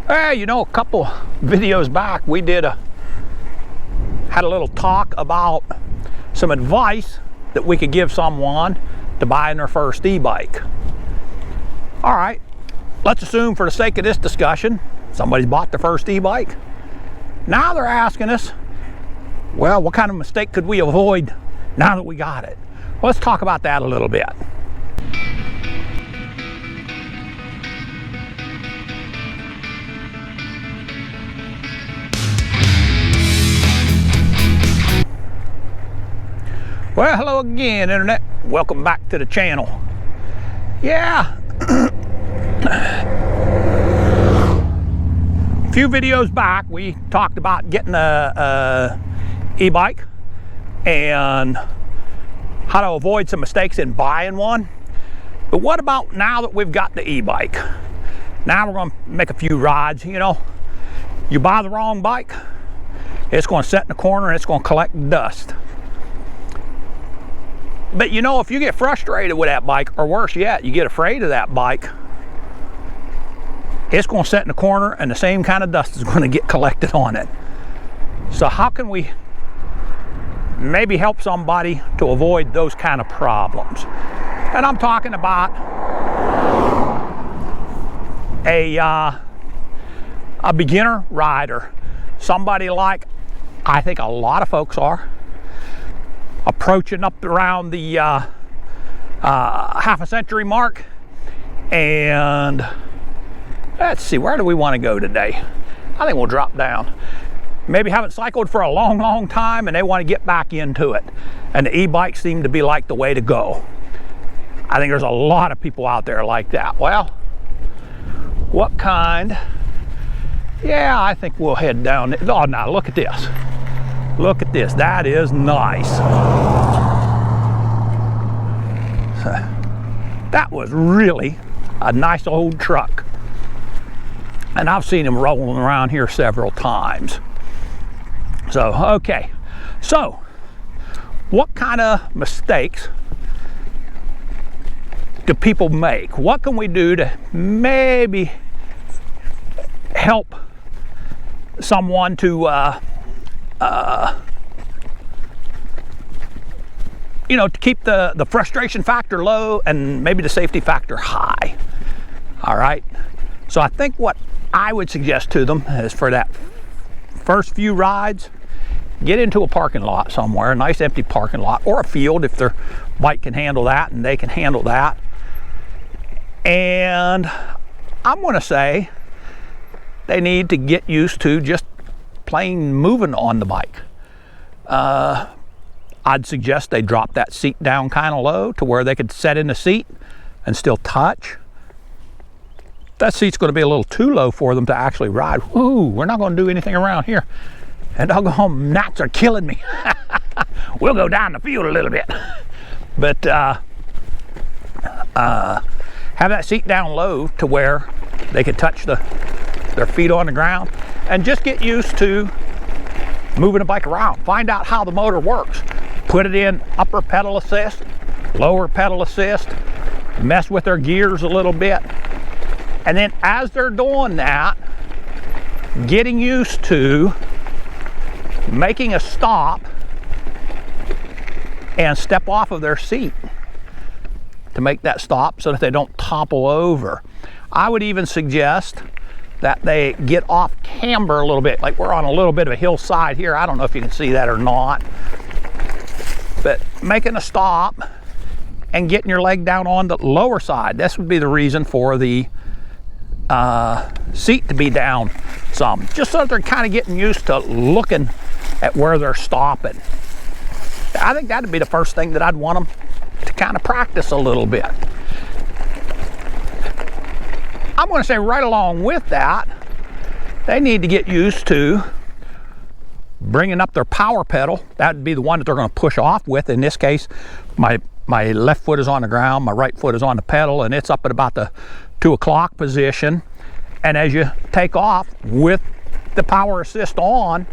You know, a couple videos back we had a little talk about some advice that we could give someone to buying their first e-bike. All right, let's assume for the sake of this discussion, somebody's bought their first e-bike. Now they're asking us, well, what kind of mistake could we avoid now that we got it? Well, let's talk about that a little bit. Well, hello again, Internet. Welcome back to the channel. Yeah. A few videos back, we talked about getting a e-bike and how to avoid some mistakes in buying one. But what about now that we've got the e-bike? Now we're going to make a few rides. You know, you buy the wrong bike, it's going to sit in the corner and it's going to collect dust. But you know, if you get frustrated with that bike, or worse yet, you get afraid of that bike, it's going to sit in the corner and the same kind of dust is going to get collected on it. So how can we maybe help somebody to avoid those kind of problems? And I'm talking about a beginner rider, somebody like I think a lot of folks are, approaching up around the half a century mark. And let's see, where do we want to go today? I think we'll drop down. Maybe haven't cycled for a long time and they want to get back into it, and the e-bikes seem to be like the way to go. I think there's a lot of people out there like that. Well, what kind? Yeah, I think we'll head down. Oh, now look at this. Look at this, that is nice. That was really a nice old truck. And I've seen them rolling around here several times. So, okay. So, what kind of mistakes do people make? What can we do to maybe help someone to you know, to keep the frustration factor low and maybe the safety factor high? All right, so I think what I would suggest to them is, for that first few rides, get into a parking lot somewhere, a nice empty parking lot, or a field if their bike can handle that and they can handle that. And I'm going to say they need to get used to just plain moving on the bike. I'd suggest they drop that seat down kind of low to where they could sit in the seat and still touch. That seat's going to be a little too low for them to actually ride. Ooh, we're not going to do anything around here. And doggone gnats are killing me. We'll go down the field a little bit. But have that seat down low to where they could touch their feet on the ground, and just get used to moving the bike around. Find out how the motor works. Put it in upper pedal assist, lower pedal assist, mess with their gears a little bit. And then as they're doing that, getting used to making a stop and step off of their seat to make that stop so that they don't topple over. I would even suggest that they get off camber a little bit. Like, we're on a little bit of a hillside here. I don't know if you can see that or not. But making a stop and getting your leg down on the lower side. This would be the reason for the seat to be down some. Just so that they're kind of getting used to looking at where they're stopping. I think that'd be the first thing that I'd want them to kind of practice a little bit. I'm going to say right along with that, they need to get used to bringing up their power pedal. That would be the one that they're going to push off with. In this case, my left foot is on the ground, my right foot is on the pedal, and it's up at about the 2 o'clock position. And as you take off with the power assist on,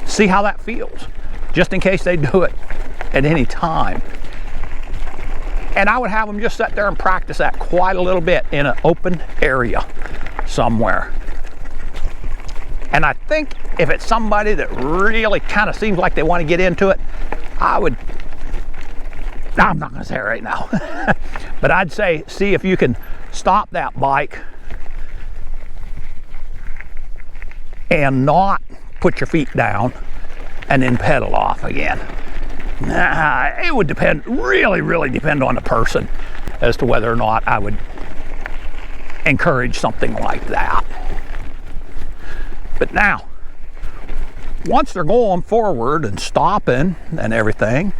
see how that feels, just in case they do it at any time. And I would have them just sit there and practice that quite a little bit in an open area somewhere. And I think if it's somebody that really kind of seems like they want to get into it, I'm not going to say it right now, but I'd say see if you can stop that bike and not put your feet down and then pedal off again. It would depend, really depend on the person as to whether or not I would encourage something like that. But now, once they're going forward and stopping and everything,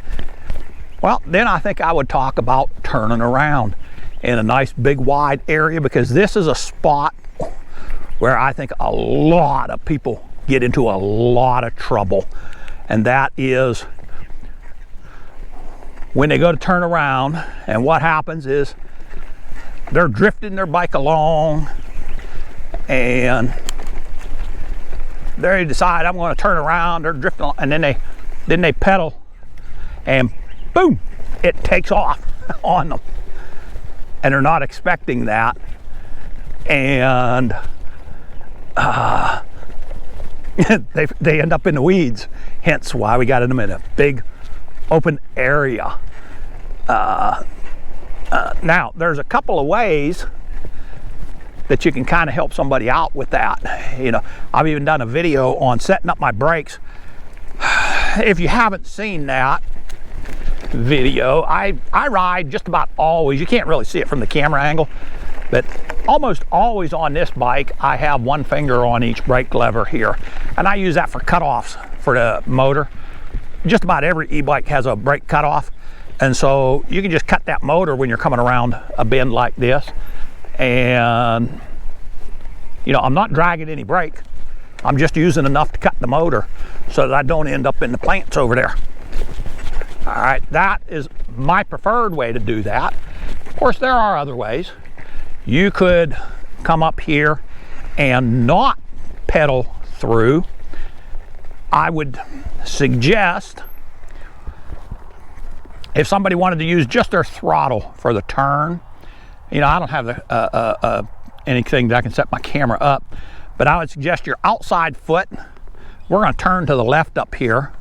well, then I think I would talk about turning around in a nice big wide area, because this is a spot where I think a lot of people get into a lot of trouble. And that is when they go to turn around, and what happens is they're drifting their bike along and they decide I'm going to turn around, they're drifting along, and then they pedal and boom, it takes off on them. And they're not expecting that. And they end up in the weeds, hence why we got them in a big open area. Now, there's a couple of ways that you can kind of help somebody out with that. You know, I've even done a video on setting up my brakes. If you haven't seen that video, I ride just about always, you can't really see it from the camera angle, but almost always on this bike, I have one finger on each brake lever here. And I use that for cutoffs for the motor. Just about every e-bike has a brake cutoff. And so you can just cut that motor when you're coming around a bend like this. And, you know, I'm not dragging any brake. I'm just using enough to cut the motor so that I don't end up in the plants over there. All right, that is my preferred way to do that. Of course, there are other ways. You could come up here and not pedal through. I would suggest, if somebody wanted to use just their throttle for the turn, you know, I don't have anything that I can set my camera up, but I would suggest your outside foot, we're going to turn to the left up here,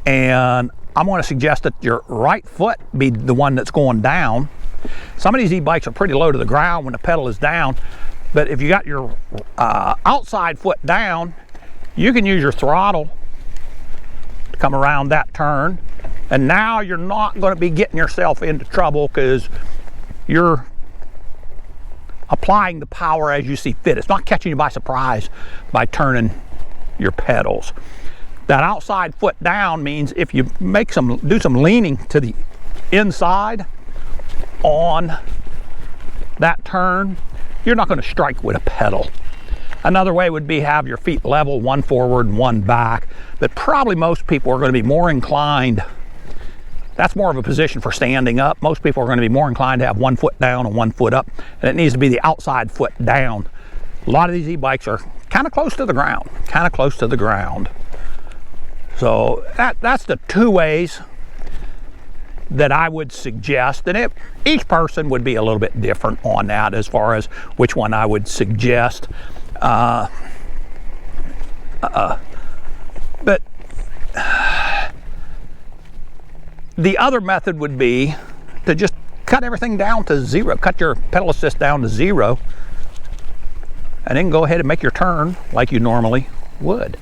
and I'm going to suggest that your right foot be the one that's going down. Some of these e-bikes are pretty low to the ground when the pedal is down, but if you got your outside foot down, you can use your throttle to come around that turn, and now you're not going to be getting yourself into trouble because you're applying the power as you see fit. It's not catching you by surprise by turning your pedals. That outside foot down means if you do some leaning to the inside on that turn, you're not going to strike with a pedal. Another way would be have your feet level, one forward and one back, but probably most people are going to be more inclined, that's more of a position for standing up. Most people are going to be more inclined to have one foot down and one foot up, and it needs to be the outside foot down. A lot of these e-bikes are kind of close to the ground, So that's the two ways that I would suggest, and each person would be a little bit different on that as far as which one I would suggest. But the other method would be to just cut everything down to zero, cut your pedal assist down to zero, and then go ahead and make your turn like you normally would,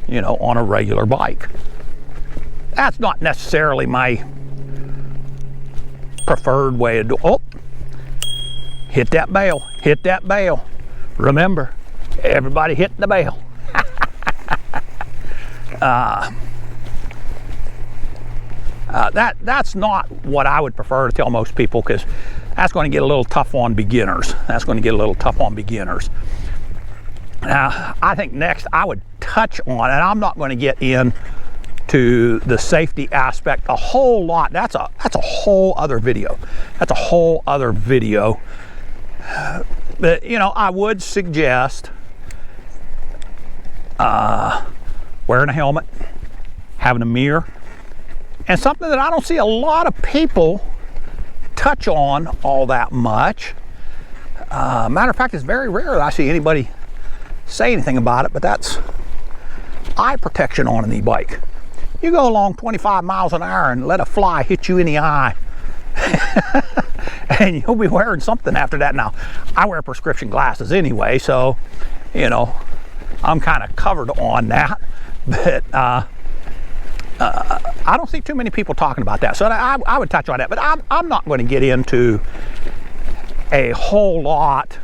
you know, on a regular bike. That's not necessarily my preferred way to do it. Oh, hit that bell, hit that bell. Remember, everybody hit the bell. That's not what I would prefer to tell most people, because that's going to get a little tough on beginners. Now, I think next I would touch on, and I'm not going to get into the safety aspect a whole lot. That's a whole other video. But, you know, I would suggest wearing a helmet, having a mirror, and something that I don't see a lot of people touch on all that much. Matter of fact, it's very rare that I see anybody say anything about it, but that's eye protection on an e-bike. You go along 25 miles an hour and let a fly hit you in the eye, and you'll be wearing something after that. Now, I wear prescription glasses anyway, so, you know, I'm kind of covered on that, but I don't see too many people talking about that. So I would touch on that, but I'm not going to get into a whole lot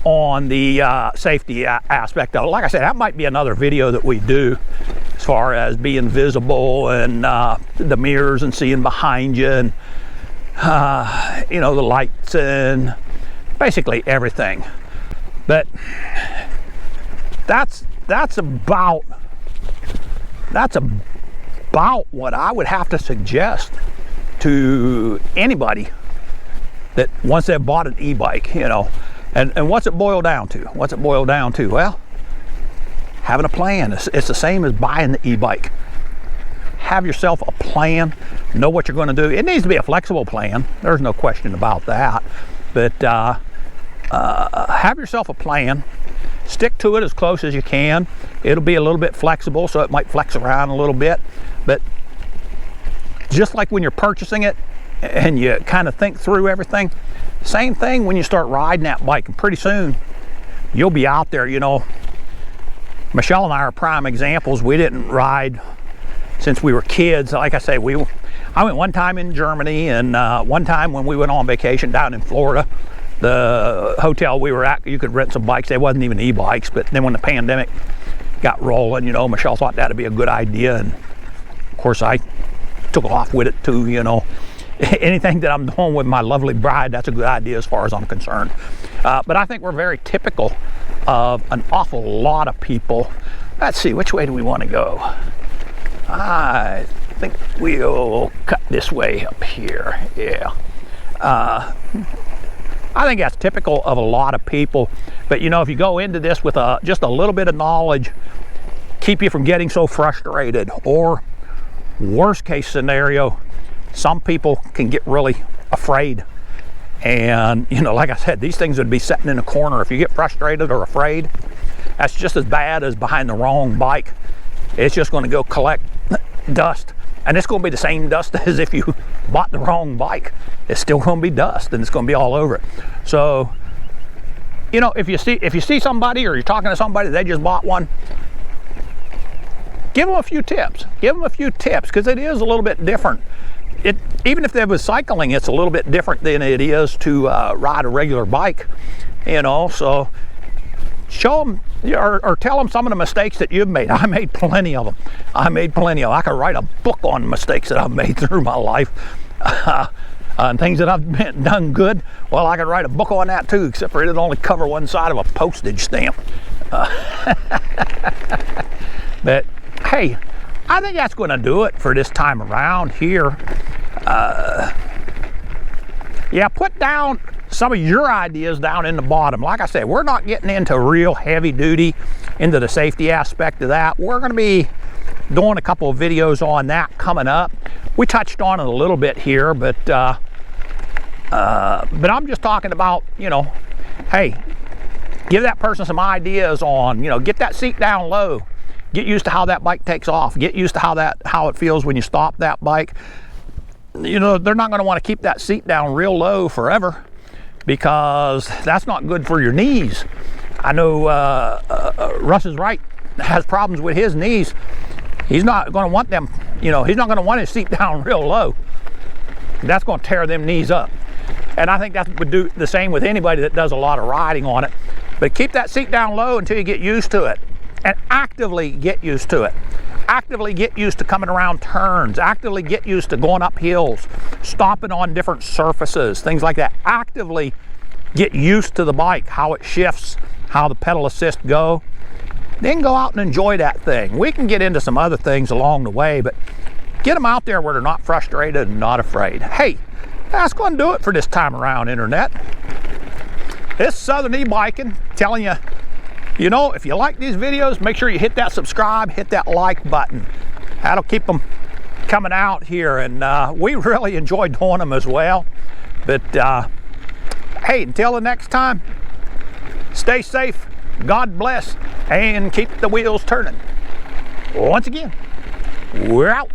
on the safety aspect of it. Like I said, that might be another video that we do, as far as being visible and the mirrors and seeing behind you, and you know, the lights and basically everything. But that's about what I would have to suggest to anybody that once they've bought an e-bike, you know. And what's it boil down to? What's it boil down to? Well, having a plan. It's the same as buying the e-bike. Have yourself a plan. Know what you're going to do. It needs to be a flexible plan. There's no question about that. But have yourself a plan. Stick to it as close as you can. It'll be a little bit flexible, so it might flex around a little bit. But just like when you're purchasing it and you kind of think through everything, same thing when you start riding that bike, and pretty soon you'll be out there. You know, Michelle and I are prime examples. We didn't ride since we were kids. Like I say, I went one time in Germany, and one time when we went on vacation down in Florida, the hotel we were at, you could rent some bikes. They wasn't even e-bikes, but then when the pandemic got rolling, you know, Michelle thought that'd be a good idea, and of course I took off with it too, you know. Anything that I'm doing with my lovely bride, that's a good idea as far as I'm concerned. But I think we're very typical of an awful lot of people. Let's see, which way do we want to go? I think we'll cut this way up here. Yeah. I think that's typical of a lot of people. But you know, if you go into this with just a little bit of knowledge, keep you from getting so frustrated. Or worst case scenario, some people can get really afraid. And you know, like I said, these things would be sitting in a corner. If you get frustrated or afraid, that's just as bad as behind the wrong bike. It's just going to go collect dust, and it's going to be the same dust as if you bought the wrong bike. It's still going to be dust, and it's going to be all over it. So, you know, if you see somebody, or you're talking to somebody, they just bought one, give them a few tips. Give them a few tips, because it is a little bit different. Even if they was cycling, it's a little bit different than it is to ride a regular bike, you know. So show them or tell them some of the mistakes that you've made. I made plenty of them. I could write a book on mistakes that I've made through my life, and things that I've done good. Well, I could write a book on that too, except for it'd only cover one side of a postage stamp. But hey, I think that's going to do it for this time around here. Yeah, put down some of your ideas down in the bottom. Like I said, we're not getting into real heavy duty into the safety aspect of that. We're going to be doing a couple of videos on that coming up. We touched on it a little bit here, but I'm just talking about, you know, hey, give that person some ideas on, you know, get that seat down low. Get used to how that bike takes off. Get used to how it feels when you stop that bike. You know, they're not going to want to keep that seat down real low forever, because that's not good for your knees. I know Russ is right, has problems with his knees. He's not going to want them, you know, he's not going to want his seat down real low. That's going to tear them knees up. And I think that would do the same with anybody that does a lot of riding on it. But keep that seat down low until you get used to it. And actively get used to it. Actively get used to coming around turns. Actively get used to going up hills, stopping on different surfaces, things like that. Actively get used to the bike, how it shifts, how the pedal assist go. Then go out and enjoy that thing. We can get into some other things along the way, but get them out there where they're not frustrated and not afraid. Hey, that's going to do it for this time around, Internet. This Southern E-Biking telling you, you know, if you like these videos, make sure you hit that subscribe, hit that like button. That'll keep them coming out here, and we really enjoy doing them as well. But hey, until the next time, stay safe, God bless, and keep the wheels turning. Once again, we're out.